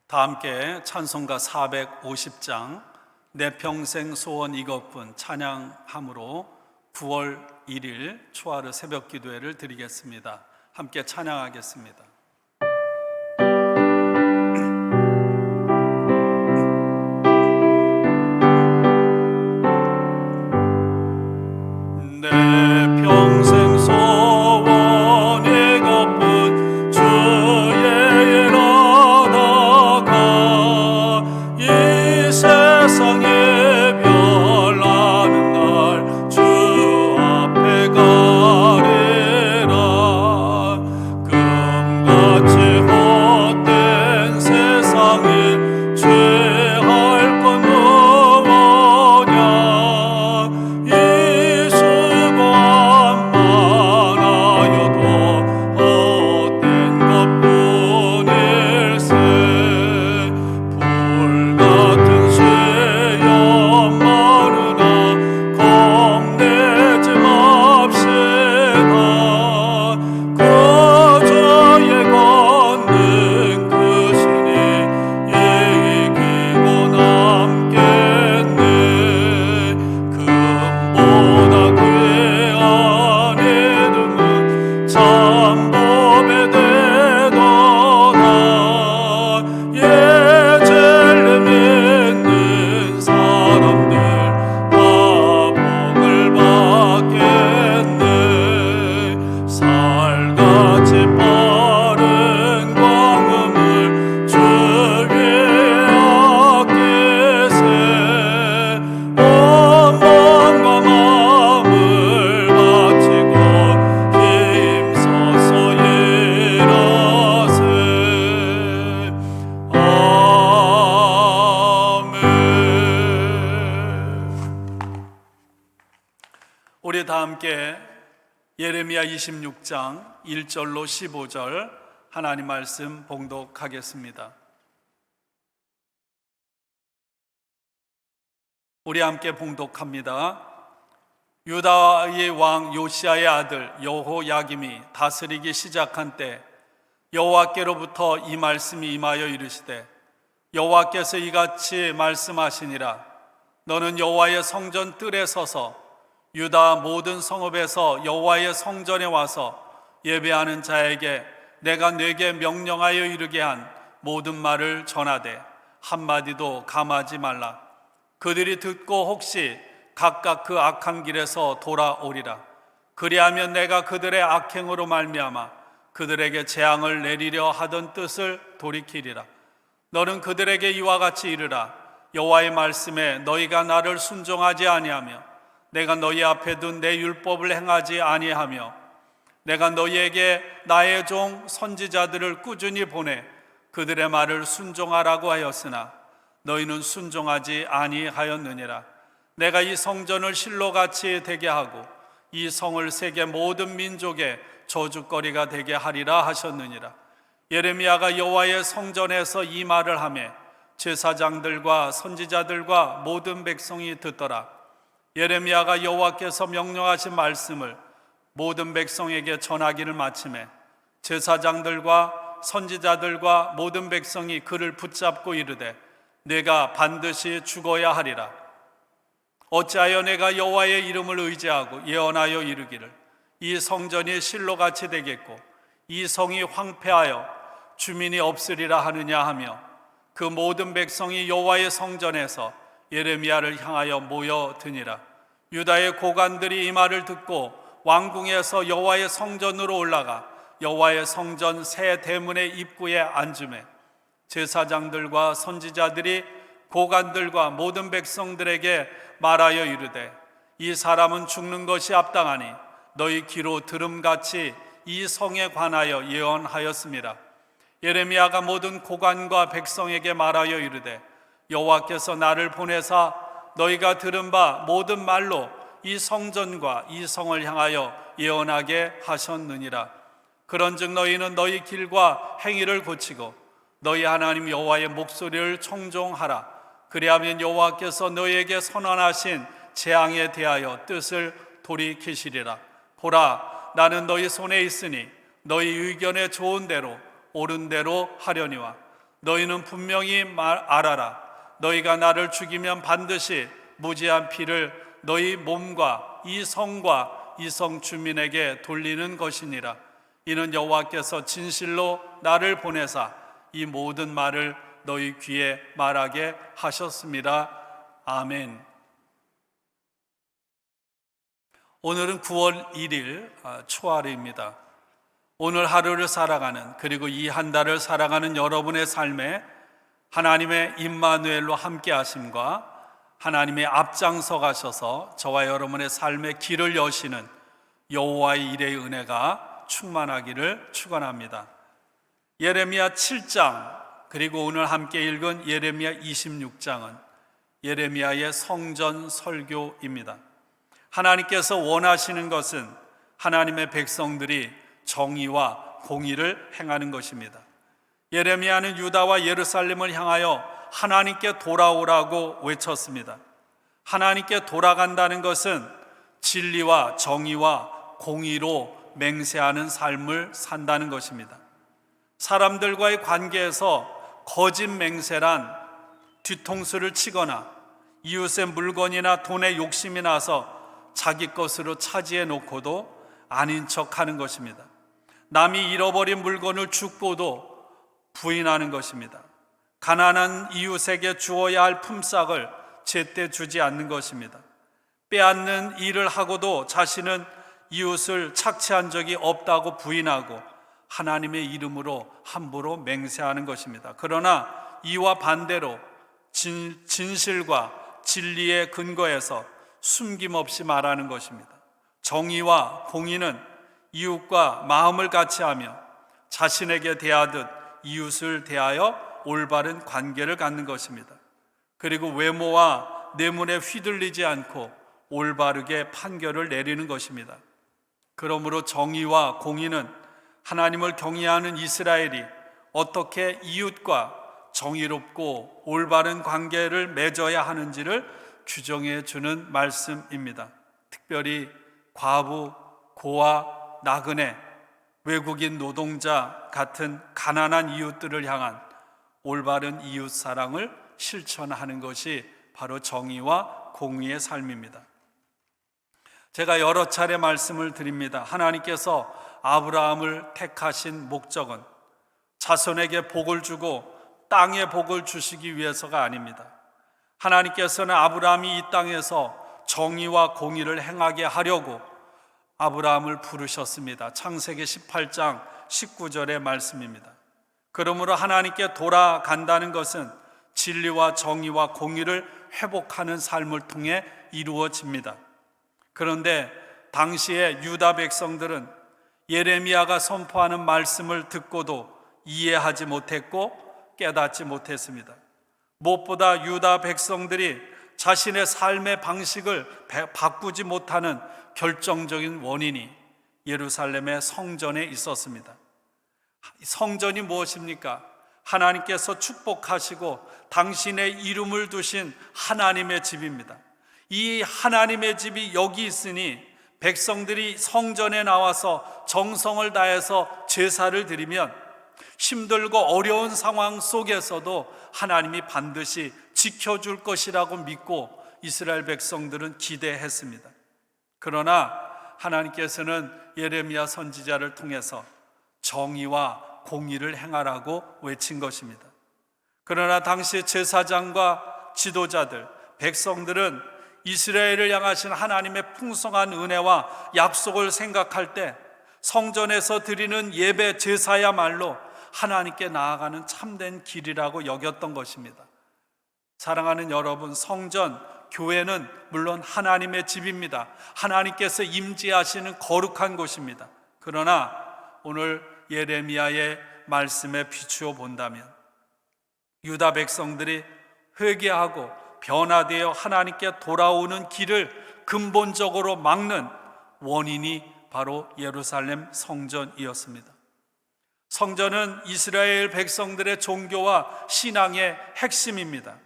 다 함께 찬송가 450장 내 평생 소원 이것뿐 찬양함으로 9월 1일 초하루 새벽 기도회를 드리겠습니다. 함께 찬양하겠습니다. 내 평생 소원 이것뿐 주의 일 얻어가 이 세상에 변하는 날 주 앞에 가리라. 금같이 헛된 세상에 죄할 건 무엇냐. 이 수고한 많아여도 헛된 것뿐일세. 불같은 쇠연 마르나 겁내지 맙시다. 그저의 권능 크시니 이기고 남겠네. 금보다 귀한 이름은 참법에 되도다. 예죄를 믿는 사람들 다 복을 받겠네. 살같이 빠른 광음을 주 위에 아끼세. 온 마음과 마음을 바치고 힘써서 일하세. 아멘. 우리 다 함께 예레미야 26장 1절로 15절 하나님 말씀 봉독하겠습니다. 우리 함께 봉독합니다. 유다의 왕 요시야의 아들 여호야김이 다스리기 시작한 때 여호와께로부터 이 말씀이 임하여 이르시되 여호와께서 이같이 말씀하시니라. 너는 여호와의 성전 뜰에 서서 유다 모든 성읍에서 여호와의 성전에 와서 예배하는 자에게 내가 네게 명령하여 이르게 한 모든 말을 전하되 한마디도 감하지 말라. 그들이 듣고 혹시 각각 그 악한 길에서 돌아오리라. 그리하면 내가 그들의 악행으로 말미암아 그들에게 재앙을 내리려 하던 뜻을 돌이키리라. 너는 그들에게 이와 같이 이르라. 여호와의 말씀에 너희가 나를 순종하지 아니하며 내가 너희 앞에 둔 내 율법을 행하지 아니하며 내가 너희에게 나의 종 선지자들을 꾸준히 보내 그들의 말을 순종하라고 하였으나 너희는 순종하지 아니하였느니라. 내가 이 성전을 실로같이 되게 하고 이 성을 세계 모든 민족의 저주거리가 되게 하리라 하셨느니라. 예레미야가 여호와의 성전에서 이 말을 하매 제사장들과 선지자들과 모든 백성이 듣더라. 예레미야가 여호와께서 명령하신 말씀을 모든 백성에게 전하기를 마치매 제사장들과 선지자들과 모든 백성이 그를 붙잡고 이르되 내가 반드시 죽어야 하리라. 어찌하여 내가 여호와의 이름을 의지하고 예언하여 이르기를 이 성전이 실로같이 되겠고 이 성이 황폐하여 주민이 없으리라 하느냐 하며 그 모든 백성이 여호와의 성전에서 예레미야를 향하여 모여드니라. 유다의 고관들이 이 말을 듣고 왕궁에서 여호와의 성전으로 올라가 여호와의 성전 새 대문의 입구에 앉으매 제사장들과 선지자들이 고관들과 모든 백성들에게 말하여 이르되 이 사람은 죽는 것이 합당하니 너희 귀로 들음같이 이 성에 관하여 예언하였습니다. 예레미야가 모든 고관과 백성에게 말하여 이르되 여호와께서 나를 보내사 너희가 들은 바 모든 말로 이 성전과 이 성을 향하여 예언하게 하셨느니라. 그런즉 너희는 너희 길과 행위를 고치고 너희 하나님 여호와의 목소리를 청종하라. 그리하면 여호와께서 너희에게 선언하신 재앙에 대하여 뜻을 돌이키시리라. 보라, 나는 너희 손에 있으니 너희 의견에 좋은 대로 옳은 대로 하려니와 너희는 분명히 알아라. 너희가 나를 죽이면 반드시 무지한 피를 너희 몸과 이 성과 이 성 주민에게 돌리는 것이니라. 이는 여호와께서 진실로 나를 보내사 이 모든 말을 너희 귀에 말하게 하셨습니다. 아멘. 오늘은 9월 1일 초하루입니다. 오늘 하루를 살아가는, 그리고 이 한 달을 살아가는 여러분의 삶에 하나님의 임마누엘로 함께 하심과 하나님의 앞장서 가셔서 저와 여러분의 삶의 길을 여시는 여호와의 일의 은혜가 충만하기를 축원합니다. 예레미야 7장 그리고 오늘 함께 읽은 예레미야 26장은 예레미야의 성전 설교입니다. 하나님께서 원하시는 것은 하나님의 백성들이 정의와 공의를 행하는 것입니다. 예레미야는 유다와 예루살렘을 향하여 하나님께 돌아오라고 외쳤습니다. 하나님께 돌아간다는 것은 진리와 정의와 공의로 맹세하는 삶을 산다는 것입니다. 사람들과의 관계에서 거짓 맹세란 뒤통수를 치거나 이웃의 물건이나 돈에 욕심이 나서 자기 것으로 차지해 놓고도 아닌 척하는 것입니다. 남이 잃어버린 물건을 죽고도 부인하는 것입니다. 가난한 이웃에게 주어야 할 품삯을 제때 주지 않는 것입니다. 빼앗는 일을 하고도 자신은 이웃을 착취한 적이 없다고 부인하고 하나님의 이름으로 함부로 맹세하는 것입니다. 그러나 이와 반대로 진실과 진리의 근거에서 숨김없이 말하는 것입니다. 정의와 공의는 이웃과 마음을 같이하며 자신에게 대하듯 이웃을 대하여 올바른 관계를 갖는 것입니다. 그리고 외모와 뇌물에 휘둘리지 않고 올바르게 판결을 내리는 것입니다. 그러므로 정의와 공의는 하나님을 경외하는 이스라엘이 어떻게 이웃과 정의롭고 올바른 관계를 맺어야 하는지를 규정해 주는 말씀입니다. 특별히 과부, 고아, 나그네, 외국인 노동자 같은 가난한 이웃들을 향한 올바른 이웃 사랑을 실천하는 것이 바로 정의와 공의의 삶입니다. 제가 여러 차례 말씀을 드립니다. 하나님께서 아브라함을 택하신 목적은 자손에게 복을 주고 땅에 복을 주시기 위해서가 아닙니다. 하나님께서는 아브라함이 이 땅에서 정의와 공의를 행하게 하려고 아브라함을 부르셨습니다. 창세기 18장 19절의 말씀입니다. 그러므로 하나님께 돌아간다는 것은 진리와 정의와 공의를 회복하는 삶을 통해 이루어집니다. 그런데 당시의 유다 백성들은 예레미야가 선포하는 말씀을 듣고도 이해하지 못했고 깨닫지 못했습니다. 무엇보다 유다 백성들이 자신의 삶의 방식을 바꾸지 못하는 결정적인 원인이 예루살렘의 성전에 있었습니다. 성전이 무엇입니까? 하나님께서 축복하시고 당신의 이름을 두신 하나님의 집입니다. 이 하나님의 집이 여기 있으니 백성들이 성전에 나와서 정성을 다해서 제사를 드리면 힘들고 어려운 상황 속에서도 하나님이 반드시 지켜줄 것이라고 믿고 이스라엘 백성들은 기대했습니다. 그러나 하나님께서는 예레미야 선지자를 통해서 정의와 공의를 행하라고 외친 것입니다. 그러나 당시 제사장과 지도자들, 백성들은 이스라엘을 향하신 하나님의 풍성한 은혜와 약속을 생각할 때 성전에서 드리는 예배 제사야말로 하나님께 나아가는 참된 길이라고 여겼던 것입니다. 사랑하는 여러분, 성전, 교회는 물론 하나님의 집입니다. 하나님께서 임재하시는 거룩한 곳입니다. 그러나 오늘 예레미야의 말씀에 비추어 본다면 유다 백성들이 회개하고 변화되어 하나님께 돌아오는 길을 근본적으로 막는 원인이 바로 예루살렘 성전이었습니다. 성전은 이스라엘 백성들의 종교와 신앙의 핵심입니다.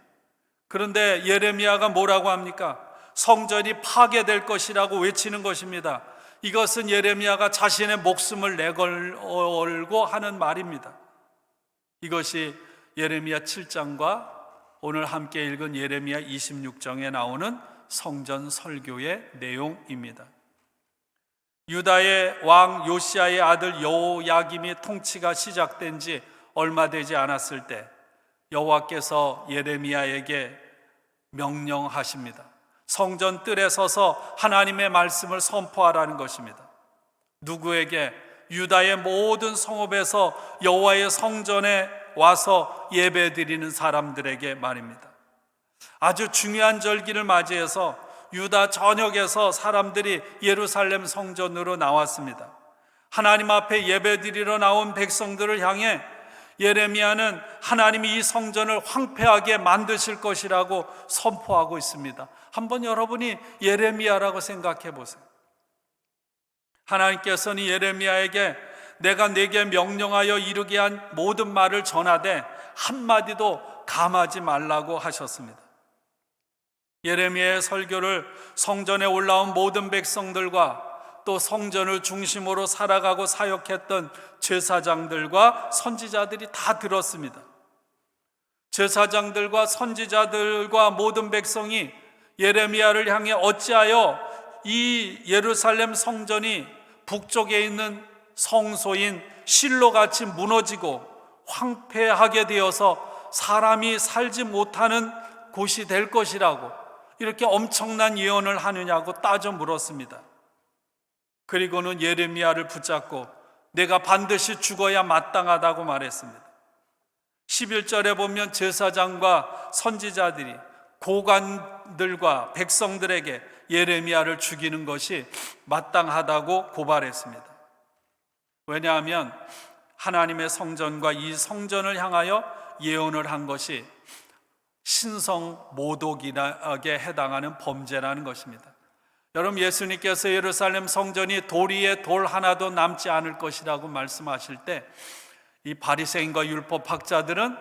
그런데 예레미야가 뭐라고 합니까? 성전이 파괴될 것이라고 외치는 것입니다. 이것은 예레미야가 자신의 목숨을 내걸고 하는 말입니다. 이것이 예레미야 7장과 오늘 함께 읽은 예레미야 26장에 나오는 성전 설교의 내용입니다. 유다의 왕 요시야의 아들 여호야김이 통치가 시작된 지 얼마 되지 않았을 때 여호와께서 예레미야에게 명령하십니다. 성전 뜰에 서서 하나님의 말씀을 선포하라는 것입니다. 누구에게? 유다의 모든 성읍에서 여호와의 성전에 와서 예배드리는 사람들에게 말입니다. 아주 중요한 절기를 맞이해서 유다 전역에서 사람들이 예루살렘 성전으로 나왔습니다. 하나님 앞에 예배드리러 나온 백성들을 향해 예레미야는 하나님이 이 성전을 황폐하게 만드실 것이라고 선포하고 있습니다. 한번 여러분이 예레미야라고 생각해 보세요. 하나님께서는 예레미야에게 내가 내게 명령하여 이르게 한 모든 말을 전하되 한마디도 감하지 말라고 하셨습니다. 예레미야의 설교를 성전에 올라온 모든 백성들과 또 성전을 중심으로 살아가고 사역했던 제사장들과 선지자들이 다 들었습니다. 제사장들과 선지자들과 모든 백성이 예레미야를 향해 어찌하여 이 예루살렘 성전이 북쪽에 있는 성소인 실로같이 무너지고 황폐하게 되어서 사람이 살지 못하는 곳이 될 것이라고 이렇게 엄청난 예언을 하느냐고 따져 물었습니다. 그리고는 예레미야를 붙잡고 내가 반드시 죽어야 마땅하다고 말했습니다. 11절에 보면 제사장과 선지자들이 고관들과 백성들에게 예레미야를 죽이는 것이 마땅하다고 고발했습니다. 왜냐하면 하나님의 성전과 이 성전을 향하여 예언을 한 것이 신성 모독에 해당하는 범죄라는 것입니다. 여러분, 예수님께서 예루살렘 성전이 돌 위에 돌 하나도 남지 않을 것이라고 말씀하실 때 이 바리새인과 율법학자들은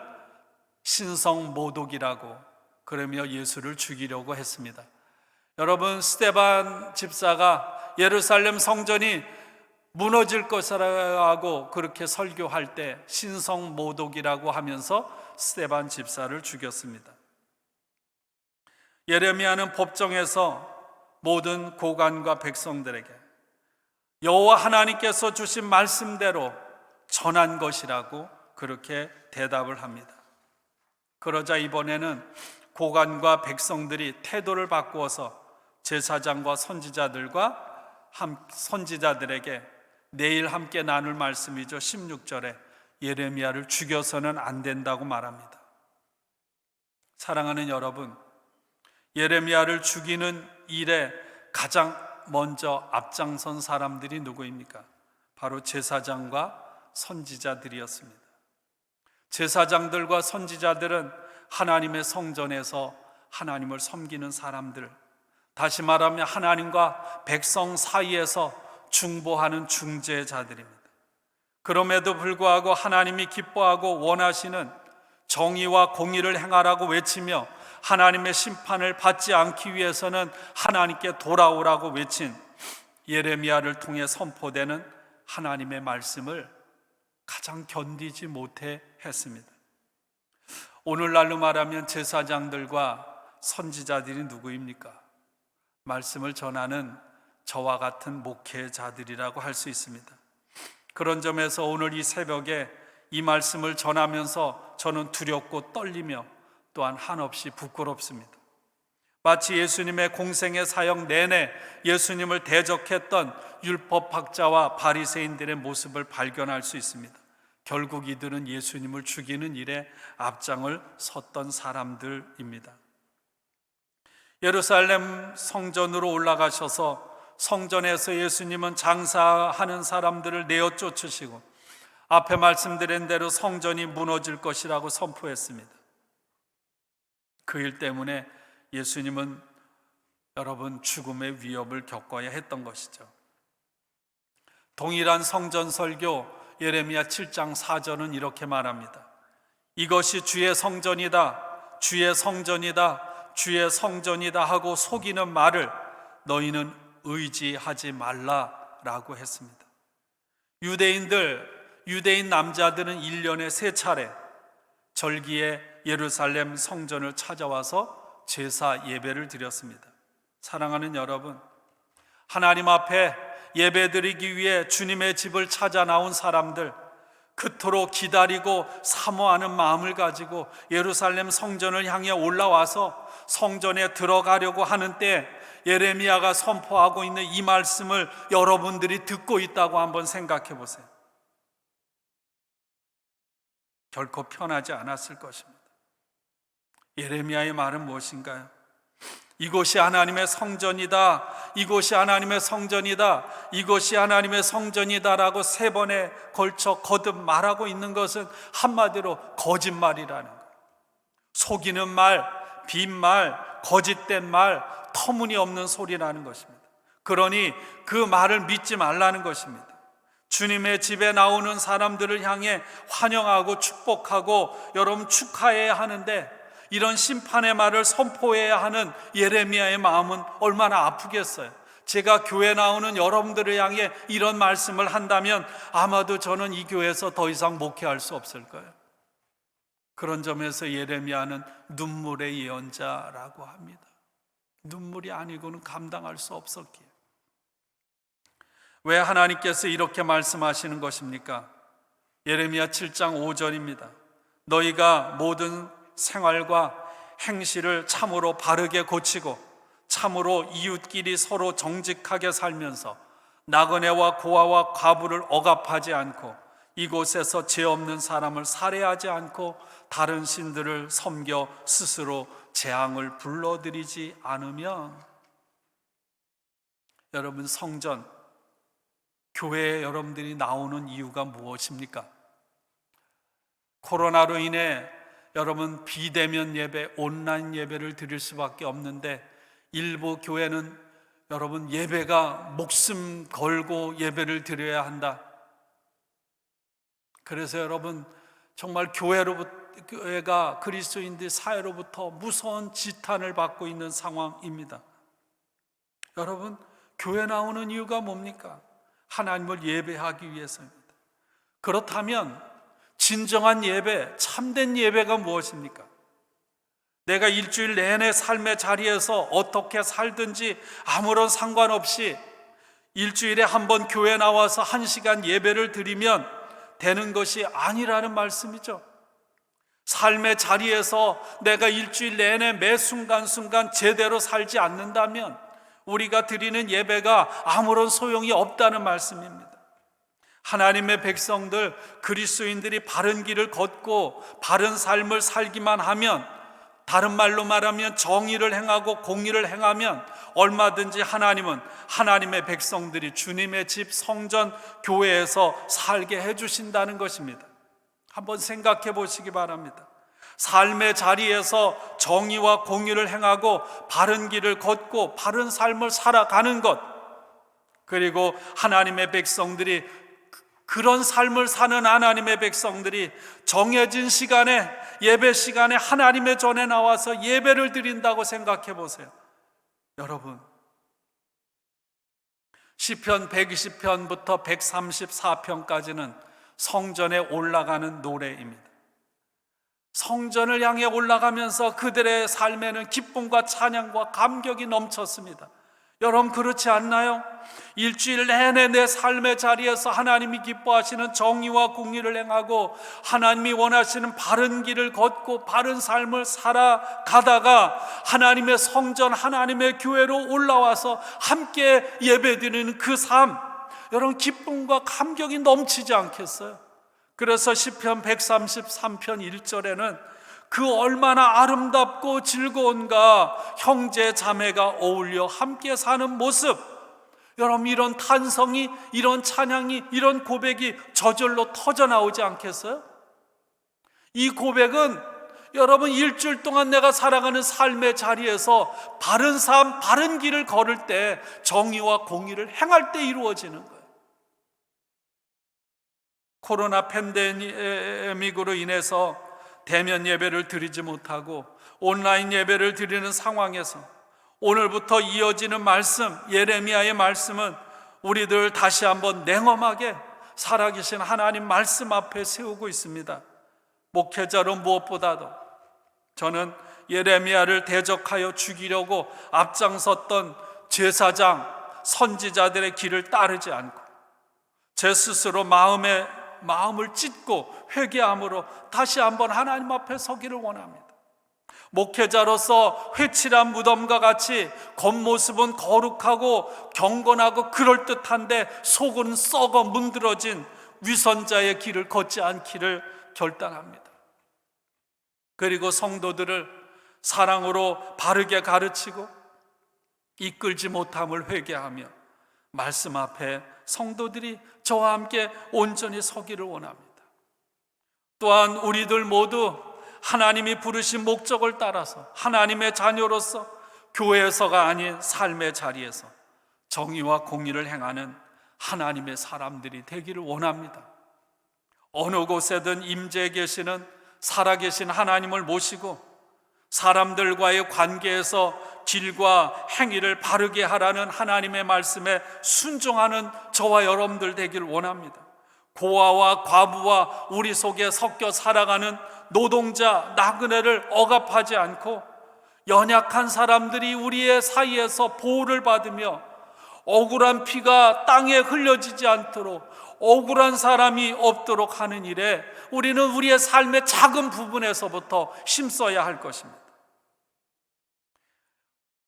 신성 모독이라고 그러며 예수를 죽이려고 했습니다. 여러분, 스데반 집사가 예루살렘 성전이 무너질 것이라고 그렇게 설교할 때 신성 모독이라고 하면서 스데반 집사를 죽였습니다. 예레미야는 법정에서 모든 고관과 백성들에게 여호와 하나님께서 주신 말씀대로 전한 것이라고 그렇게 대답을 합니다. 그러자 이번에는 고관과 백성들이 태도를 바꾸어서 제사장과 선지자들에게 내일 함께 나눌 말씀이죠. 16절에 예레미야를 죽여서는 안 된다고 말합니다. 사랑하는 여러분, 예레미야를 죽이는 일에 가장 먼저 앞장선 사람들이 누구입니까? 바로 제사장과 선지자들이었습니다. 제사장들과 선지자들은 하나님의 성전에서 하나님을 섬기는 사람들, 다시 말하면 하나님과 백성 사이에서 중보하는 중재자들입니다. 그럼에도 불구하고 하나님이 기뻐하고 원하시는 정의와 공의를 행하라고 외치며 하나님의 심판을 받지 않기 위해서는 하나님께 돌아오라고 외친 예레미야를 통해 선포되는 하나님의 말씀을 가장 견디지 못해 했습니다. 오늘날로 말하면 제사장들과 선지자들이 누구입니까? 말씀을 전하는 저와 같은 목회자들이라고 할 수 있습니다. 그런 점에서 오늘 이 새벽에 이 말씀을 전하면서 저는 두렵고 떨리며 또한 한없이 부끄럽습니다. 마치 예수님의 공생의 사역 내내 예수님을 대적했던 율법학자와 바리새인들의 모습을 발견할 수 있습니다. 결국 이들은 예수님을 죽이는 일에 앞장을 섰던 사람들입니다. 예루살렘 성전으로 올라가셔서 성전에서 예수님은 장사하는 사람들을 내어 쫓으시고 앞에 말씀드린 대로 성전이 무너질 것이라고 선포했습니다. 그 일 때문에 예수님은 여러분 죽음의 위협을 겪어야 했던 것이죠. 동일한 성전 설교 예레미야 7장 4절은 이렇게 말합니다. 이것이 주의 성전이다, 주의 성전이다, 주의 성전이다 하고 속이는 말을 너희는 의지하지 말라라고 했습니다. 유대인 남자들은 1년에 3차례 절기에 예루살렘 성전을 찾아와서 제사 예배를 드렸습니다. 사랑하는 여러분, 하나님 앞에 예배드리기 위해 주님의 집을 찾아 나온 사람들, 그토록 기다리고 사모하는 마음을 가지고 예루살렘 성전을 향해 올라와서 성전에 들어가려고 하는 때 예레미야가 선포하고 있는 이 말씀을 여러분들이 듣고 있다고 한번 생각해 보세요. 결코 편하지 않았을 것입니다. 예레미야의 말은 무엇인가요? 이곳이 하나님의 성전이다, 이곳이 하나님의 성전이다, 이곳이 하나님의 성전이다라고 3번에 걸쳐 거듭 말하고 있는 것은 한마디로 거짓말이라는 거예요. 속이는 말, 빈말, 거짓된 말, 터무니없는 소리라는 것입니다. 그러니 그 말을 믿지 말라는 것입니다. 주님의 집에 나오는 사람들을 향해 환영하고 축복하고 여러분 축하해야 하는데, 이런 심판의 말을 선포해야 하는 예레미야의 마음은 얼마나 아프겠어요. 제가 교회 나오는 여러분들을 향해 이런 말씀을 한다면 아마도 저는 이 교회에서 더 이상 목회할 수 없을 거예요. 그런 점에서 예레미야는 눈물의 예언자라고 합니다. 눈물이 아니고는 감당할 수 없었기에. 왜 하나님께서 이렇게 말씀하시는 것입니까? 예레미야 7장 5절입니다. 너희가 모든 생활과 행실을 참으로 바르게 고치고 참으로 이웃끼리 서로 정직하게 살면서 나그네와 고아와 과부를 억압하지 않고 이곳에서 죄 없는 사람을 살해하지 않고 다른 신들을 섬겨 스스로 재앙을 불러들이지 않으면. 여러분, 성전, 교회에 여러분들이 나오는 이유가 무엇입니까? 코로나로 인해 여러분 비대면 예배, 온라인 예배를 드릴 수밖에 없는데 일부 교회는 여러분 예배가 목숨 걸고 예배를 드려야 한다. 그래서 여러분 정말 교회가 그리스도인들 사회로부터 무서운 지탄을 받고 있는 상황입니다. 여러분, 교회 나오는 이유가 뭡니까? 하나님을 예배하기 위해서입니다. 그렇다면 진정한 예배, 참된 예배가 무엇입니까? 내가 일주일 내내 삶의 자리에서 어떻게 살든지 아무런 상관없이 일주일에 한 번 교회 나와서 1시간 예배를 드리면 되는 것이 아니라는 말씀이죠. 삶의 자리에서 내가 일주일 내내 매 순간순간 제대로 살지 않는다면 우리가 드리는 예배가 아무런 소용이 없다는 말씀입니다. 하나님의 백성들, 그리스도인들이 바른 길을 걷고 바른 삶을 살기만 하면, 다른 말로 말하면 정의를 행하고 공의를 행하면 얼마든지 하나님은 하나님의 백성들이 주님의 집 성전 교회에서 살게 해주신다는 것입니다. 한번 생각해 보시기 바랍니다. 삶의 자리에서 정의와 공의를 행하고 바른 길을 걷고 바른 삶을 살아가는 것, 그리고 하나님의 백성들이, 그런 삶을 사는 하나님의 백성들이 정해진 시간에, 예배 시간에 하나님의 전에 나와서 예배를 드린다고 생각해 보세요. 여러분, 시편 120편부터 134편까지는 성전에 올라가는 노래입니다. 성전을 향해 올라가면서 그들의 삶에는 기쁨과 찬양과 감격이 넘쳤습니다. 여러분, 그렇지 않나요? 일주일 내내 내 삶의 자리에서 하나님이 기뻐하시는 정의와 공의를 행하고 하나님이 원하시는 바른 길을 걷고 바른 삶을 살아가다가 하나님의 성전, 하나님의 교회로 올라와서 함께 예배드리는 그 삶, 여러분 기쁨과 감격이 넘치지 않겠어요? 그래서 시편 133편 1절에는 그 얼마나 아름답고 즐거운가, 형제 자매가 어울려 함께 사는 모습. 여러분, 이런 탄성이, 이런 찬양이, 이런 고백이 저절로 터져 나오지 않겠어요? 이 고백은 여러분 일주일 동안 내가 살아가는 삶의 자리에서 바른 삶, 바른 길을 걸을 때, 정의와 공의를 행할 때 이루어지는 거예요. 코로나 팬데믹으로 인해서 대면 예배를 드리지 못하고 온라인 예배를 드리는 상황에서 오늘부터 이어지는 말씀, 예레미야의 말씀은 우리들 다시 한번 냉엄하게 살아계신 하나님 말씀 앞에 세우고 있습니다. 목회자로 무엇보다도 저는 예레미야를 대적하여 죽이려고 앞장섰던 제사장, 선지자들의 길을 따르지 않고 제 스스로 마음을 찢고 회개함으로 다시 한번 하나님 앞에 서기를 원합니다. 목회자로서 회칠한 무덤과 같이 겉모습은 거룩하고 경건하고 그럴듯한데 속은 썩어 문드러진 위선자의 길을 걷지 않기를 결단합니다. 그리고 성도들을 사랑으로 바르게 가르치고 이끌지 못함을 회개하며 말씀 앞에 성도들이 저와 함께 온전히 서기를 원합니다. 또한 우리들 모두 하나님이 부르신 목적을 따라서 하나님의 자녀로서 교회에서가 아닌 삶의 자리에서 정의와 공의를 행하는 하나님의 사람들이 되기를 원합니다. 어느 곳에든 임재해 계시는 살아계신 하나님을 모시고 사람들과의 관계에서 길과 행위를 바르게 하라는 하나님의 말씀에 순종하는 저와 여러분들 되기를 원합니다. 고아와 과부와 우리 속에 섞여 살아가는 노동자, 나그네를 억압하지 않고 연약한 사람들이 우리의 사이에서 보호를 받으며 억울한 피가 땅에 흘려지지 않도록 억울한 사람이 없도록 하는 일에 우리는 우리의 삶의 작은 부분에서부터 힘써야 할 것입니다.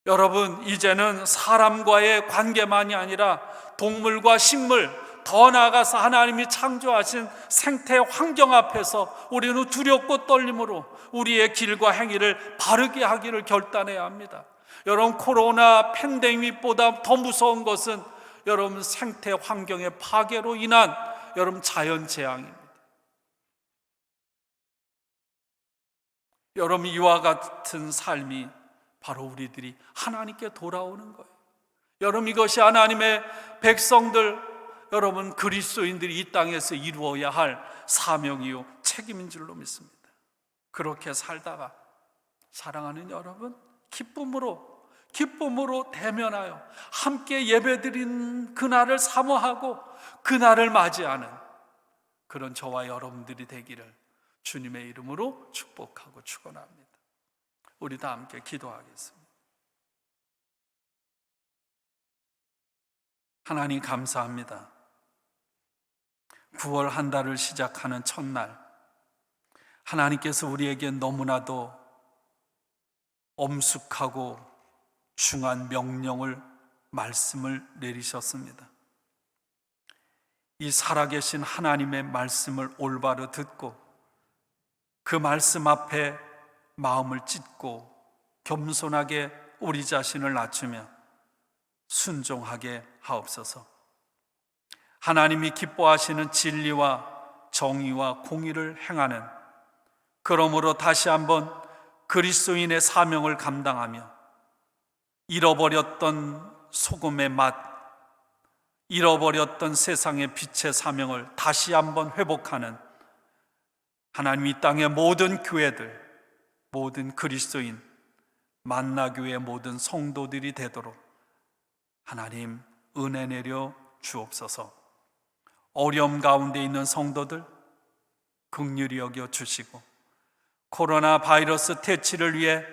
여러분, 이제는 사람과의 관계만이 아니라 동물과 식물, 더 나아가서 하나님이 창조하신 생태 환경 앞에서 우리는 두렵고 떨림으로 우리의 길과 행위를 바르게 하기를 결단해야 합니다. 여러분, 코로나 팬데믹보다 더 무서운 것은 여러분 생태 환경의 파괴로 인한 여러분 자연재앙입니다. 여러분, 이와 같은 삶이 바로 우리들이 하나님께 돌아오는 거예요. 여러분, 이것이 하나님의 백성들, 여러분 그리스도인들이 이 땅에서 이루어야 할 사명이요 책임인 줄로 믿습니다. 그렇게 살다가 사랑하는 여러분, 기쁨으로 대면하여 함께 예배드린 그날을 사모하고 그날을 맞이하는 그런 저와 여러분들이 되기를 주님의 이름으로 축복하고 축원합니다. 우리 다 함께 기도하겠습니다. 하나님 감사합니다. 9월 한 달을 시작하는 첫날, 하나님께서 우리에게 너무나도 엄숙하고 중한 말씀을 내리셨습니다. 이 살아계신 하나님의 말씀을 올바로 듣고 그 말씀 앞에 마음을 찢고 겸손하게 우리 자신을 낮추며 순종하게 하옵소서. 하나님이 기뻐하시는 진리와 정의와 공의를 행하는, 그러므로 다시 한번 그리스도인의 사명을 감당하며 잃어버렸던 소금의 맛, 잃어버렸던 세상의 빛의 사명을 다시 한번 회복하는 하나님, 이 땅의 모든 교회들, 모든 그리스도인, 만나교회 모든 성도들이 되도록 하나님 은혜 내려 주옵소서. 어려움 가운데 있는 성도들 긍휼히 여겨 주시고, 코로나 바이러스 퇴치를 위해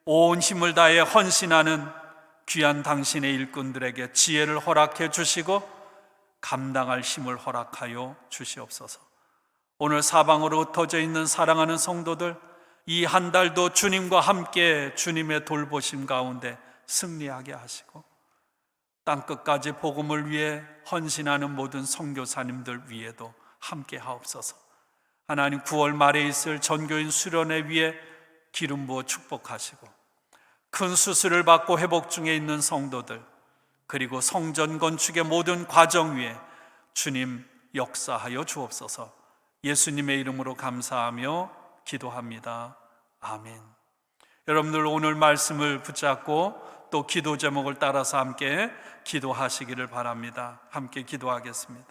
온 힘을 다해 헌신하는 귀한 당신의 일꾼들에게 지혜를 허락해 주시고 감당할 힘을 허락하여 주시옵소서. 오늘 사방으로 흩어져 있는 사랑하는 성도들, 이 한 달도 주님과 함께 주님의 돌보심 가운데 승리하게 하시고 땅끝까지 복음을 위해 헌신하는 모든 선교사님들 위에도 함께 하옵소서. 하나님, 9월 말에 있을 전교인 수련회 위에 기름 부어 축복하시고 큰 수술을 받고 회복 중에 있는 성도들, 그리고 성전 건축의 모든 과정 위에 주님 역사하여 주옵소서. 예수님의 이름으로 감사하며 기도합니다. 아멘. 여러분들 오늘 말씀을 붙잡고 또 기도 제목을 따라서 함께 기도하시기를 바랍니다. 함께 기도하겠습니다.